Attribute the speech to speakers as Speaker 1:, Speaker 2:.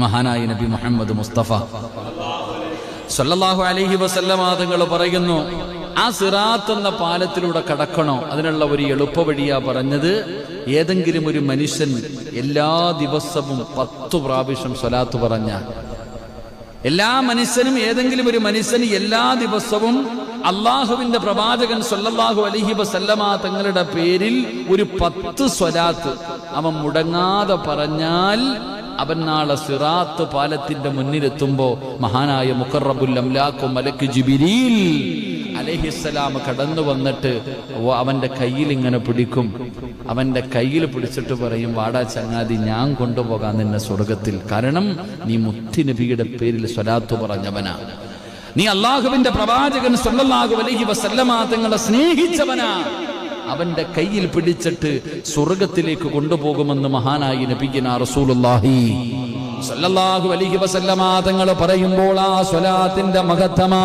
Speaker 1: മഹാനായ നബി മുഹമ്മദ് മുസ്തഫ സല്ലല്ലാഹു അലൈഹി വസല്ലമ തങ്ങൾ പറയുന്നു, ആ സിറാത്ത് എന്ന പാലത്തിലൂടെ കടക്കണോ, അതിനുള്ള ഒരു എളുപ്പവഴിയാ പറഞ്ഞത്. ഏതെങ്കിലും ഒരു മനുഷ്യൻ എല്ലാ ദിവസവും 10 പ്രാവശ്യം സ്വലാത്ത് പറഞ്ഞാൽ, ഏതെങ്കിലും ഒരു മനുഷ്യന് എല്ലാ ദിവസവും അള്ളാഹുവിന്റെ പ്രവാചകൻ സല്ലല്ലാഹു അലൈഹി വസല്ലമ തങ്ങളുടെ പേരിൽ ഒരു 10 സ്വലാത്ത് അവൻ മുടങ്ങാതെ പറഞ്ഞാൽ, അവൻ നാളെ സിറാത്ത് പാലത്തിന്റെ മുന്നിലെത്തുമ്പോ മഹാനായ മുഖറബുൽ അംലാഖ് മലക്ക് ജിബ്രീൽ അലൈഹിസ്സലാം കടന്നു വന്നിട്ട് അവന്റെ കയ്യിൽ ഇങ്ങനെ പിടിക്കും. അവന്റെ കയ്യിൽ പിടിച്ചിട്ട് പറയും, വാടാ ചങ്ങാതി, ഞാൻ കൊണ്ടുപോകാൻ നിന്നെ സ്വർഗത്തിൽ. കാരണം നീ മുത്തുനബിയുടെ പേരിൽ സ്വലാത്ത് പറഞ്ഞവനാ, നീ അള്ളാഹുവിന്റെ പ്രവാചകൻ സല്ലല്ലാഹു അലൈഹി വസല്ലമ തങ്ങളെ സ്നേഹിച്ചവനാ. അവന്റെ കയ്യിൽ പിടിച്ചിട്ട് സ്വർഗത്തിലേക്ക് കൊണ്ടുപോകുമെന്ന് മഹാനായ നബിയുനാ റസൂലുള്ളാഹി സല്ലല്ലാഹു അലൈഹി വസല്ലമ തങ്ങൾ പറയുമ്പോൾ ആ സ്വലാത്തിന്റെ മഹത്വമാ